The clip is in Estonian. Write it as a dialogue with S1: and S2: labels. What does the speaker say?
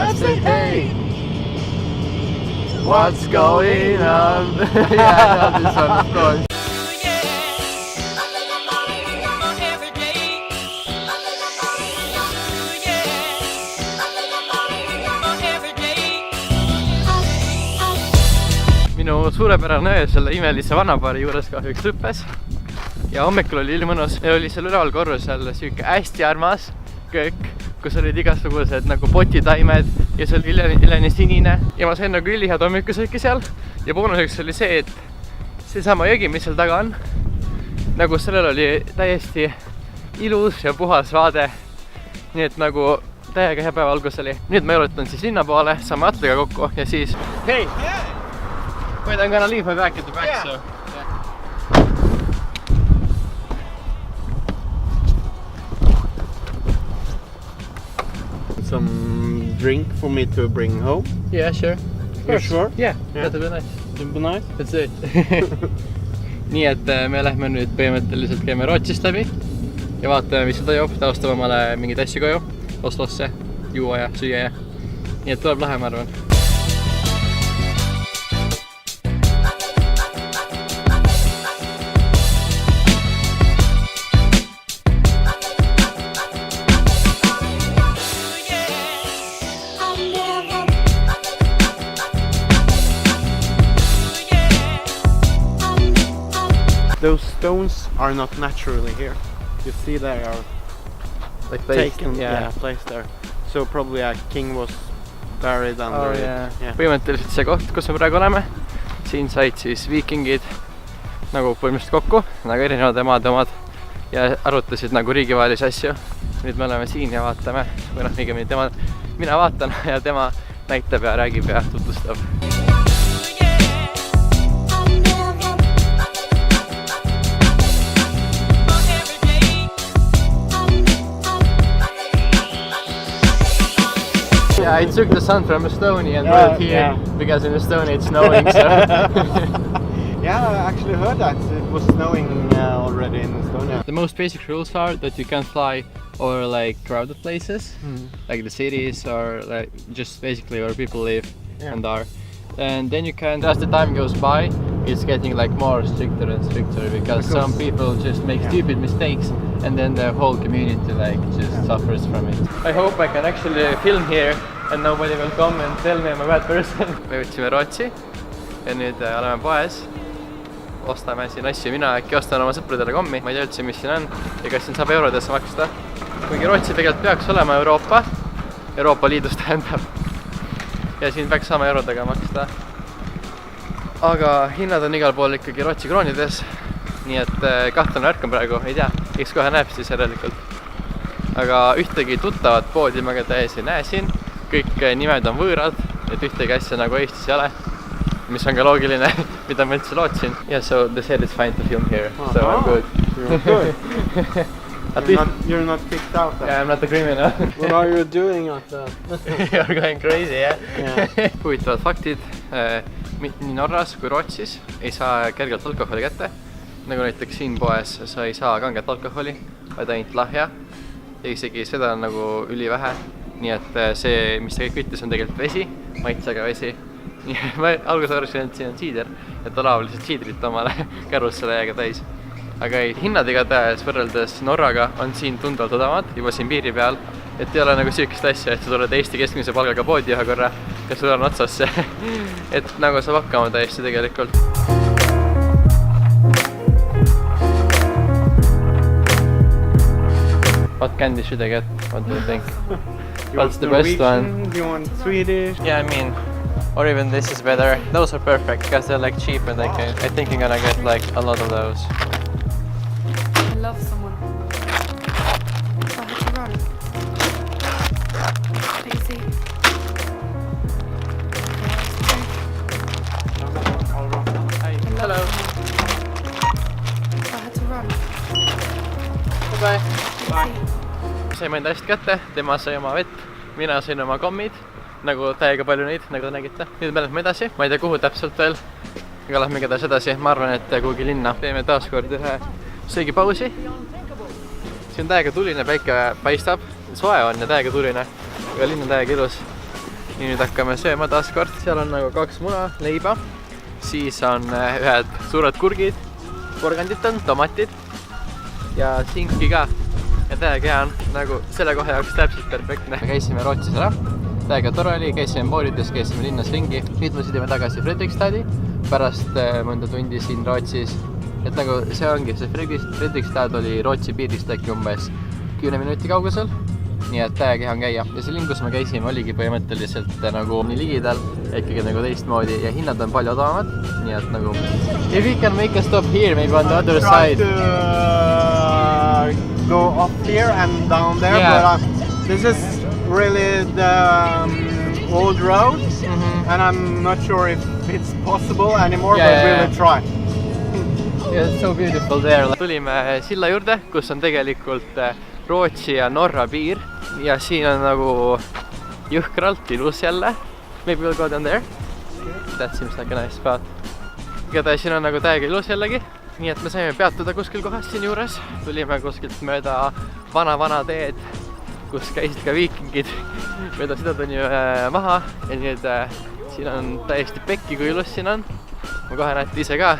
S1: I say, hey, what's going on? Yeah, I know this one, of course. Minu suurepärane öö selle imelise vanapaari juures kahjuks lõppes ja hommikul oli ilmõnus ja oli seal üleval korrusel siuke hästi armas köök, kus olid igasugused nagu potitaimed ja see oli ileni sinine ja ma sain nagu ülihead hommikusööki seal ja boonuseks oli see, et seesama jõgi, mis seal taga on, nagu sellel oli täiesti ilus ja puhas vaade, nii et nagu täiega hea päeva algus oli. Nüüd ma jalutan siis linna poole, saame Atliga kokku ja siis hei! Wait, I'm gonna leave my bag at the back, yeah. So yeah.
S2: Some drink for me to bring home.
S1: Yeah, sure.
S2: You sure?
S1: Yeah, that'll be nice.
S2: That'll be nice.
S1: That's it. Nii et me lähme nüüd põhimõtteliselt käime Rootsist läbi ja vaatame, mis seda joob, taustame omale mingeid asju koju Oslosse, juua ja süüa ja nii et tuleb lahe, ma arvan.
S2: Those stones are not naturally here. You see they are
S1: like
S2: taken, placed there. So probably a king was buried under it. Yeah.
S1: Põhimõtteliselt see koht, kus me praegu oleme, siin said siis viikingid nagu põhimõtteliselt kokku, nagu erinevad emad omad ja arutasid nagu riigivahelisi asju. Nüüd me oleme siin ja vaatame, või noh, õigemini mina vaatan ja tema näitab ja räägib ja tutvustab. Yeah, I took the sun from Estonia and brought it here because in Estonia it's snowing. So.
S2: Yeah, I actually heard that it was snowing already in Estonia.
S1: The most basic rules are that you can't fly over like crowded places, like the cities or like just basically where people live and are. And then you can, as the time goes by, it's getting like more stricter and stricter because some people just make stupid mistakes and then the whole community like just suffers from it. I hope I can actually film here and nobody will come and tell me I'm a bad person. Me võtsime Rootsi ja nüüd oleme poes. Ostame siin asju, mina äkki ostan oma sõpradele kommi, ma ei tea üldse, mis siin on ja kas siin saab eurodesse maksta. Kuigi Rootsi tegelikult peaks olema Euroopa Liidus tähendab ja siin peaks saama eurodega maksta. Aga hinnad on igal pool ikkagi Rootsi kroonides, nii et kahtlane värk on praegu, ei tea, eks kohe näeb siis järelikult. Aga ühtegi tuttavat poodi ma ka täies ei näe siin, kõik nimed on võõrad, et ühtegi asja nagu Eestis ei ole, mis on ka loogiline, mida ma üldse lootsin. Yeah, so they said it's fine to film here, so I'm good.
S2: You're good. You're not kicked out.
S1: Yeah, I'm not a criminal.
S2: What are you doing out there?
S1: You're going crazy, yeah? Huvitavad faktid, nii Norras kui Rootsis ei saa kergelt alkoholi kätte. Nagu näiteks siin poes sa ei saa kanget alkoholi, vaid ainult lahja. Ja isegi seda on nagu ülivähe. Nii et see, mis ta kõik ütles, on tegelikult vesi, maitsega vesi. Ma alguses arvasin, et siin on siider, et Olav lihtsalt siidrit omale kärussele jääga täis. Aga ei, hinnad igatahes võrreldes Norraga on siin tundvalt odavamad, juba siin piiri peal. Et ei ole nagu süükist asja, et sa tuled Eesti keskmise palgaga poodi ühe korra ja sul on otsasse. Et nagu saab hakkama täiesti tegelikult. What candy should I get? What do you think? What's the best one?
S2: Do you want Swedish?
S1: Yeah, I mean, or even this is better. Those are perfect because they're like cheap and I think I'm gonna get like a lot of those.
S3: I love someone. I had to run. Daisy.
S1: Hello.
S3: I had to run.
S1: Bye. Bye. Saime enda hästi kätte, tema sai oma vett, mina sain oma kommid, nagu täiega palju neid, nagu te nägite. Nüüd me lähme edasi, ma ei tea kuhu täpselt veel, aga lähme igatahes edasi, ma arvan, et kuhugi linna. Teeme taaskord ühe söögipausi. Siin on täiega tuline, päike paistab, soe on ja täiega tuline, aga linn on täiega ilus. Nüüd hakkame sööma taas kord. Seal on nagu 2 muna, leiba. Siis on ühed suured kurgid, porgandid on, tomatid ja sinki ka. Ja täiega hea on, nagu selle koha jaoks täpselt perfektne. Me käisime Rootsis ära, täiega tore oli, käisime moorides, käisime linnas ringi. Nüüd me sõidime tagasi Fredrikstadi, pärast mõnda tundi siin Rootsis. Et nagu see ongi, see Fredrikstad oli Rootsi piirist äkki umbes 10 minuti kaugusel. Nii et täiega hea on käia. Ja see linn, kus me käisime, oligi põhimõtteliselt nagu nii ligidal, ikkagi nagu teistmoodi ja hinnad on palju odavamad. Nii et nagu if we can make a stop here, maybe on the other side.
S2: Go up here and down there,
S1: Yeah.
S2: but this is really the old road, and I'm not sure if it's possible anymore,
S1: Yeah,
S2: but
S1: yeah,
S2: we
S1: yeah.
S2: will try.
S1: Yeah, it's so beautiful there. Tulime silla juurde, kus on tegelikult Rootsi ja Norra piir ja siin on nagu jõhkralt ilus jälle. Maybe we'll go down there. That seems like a nice spot. Igatahes siin on nagu täiega ilus jällegi. Nii et me saime peatuda kuskil kohas siin juures. Tulime kuskilt mööda vana teed, kus käisid ka viikingid. Mööda seda tuli maha ja nüüd siin on täiesti pekki, kui ilus siin on. Ma kohe näete ise ka.